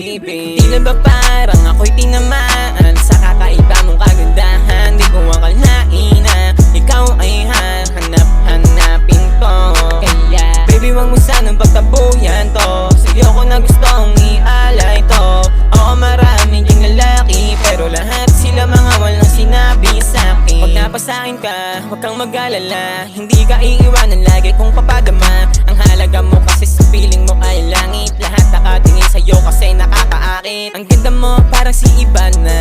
Di na ba parang ako'y tinamaan sa kakaiba mong kagandahan? Di ko akalain na ikaw ay hanap-hanapin ko. Kaya baby, wag mo sanang pagtabuyan to. Sa'yo ko na gustong ialay to. Oo, marami ding lalaki, pero lahat sila mga walang sinabi sa'kin. Pag napasakin ka, huwag kang mag-alala. Hindi ka iiwanan, lagi kong papadama. Ang halaga mo kasi sa piling mo ay langit. Lahat nakatingin sa'yo kasi nakakaakit. Ang ganda mo parang si Ivana.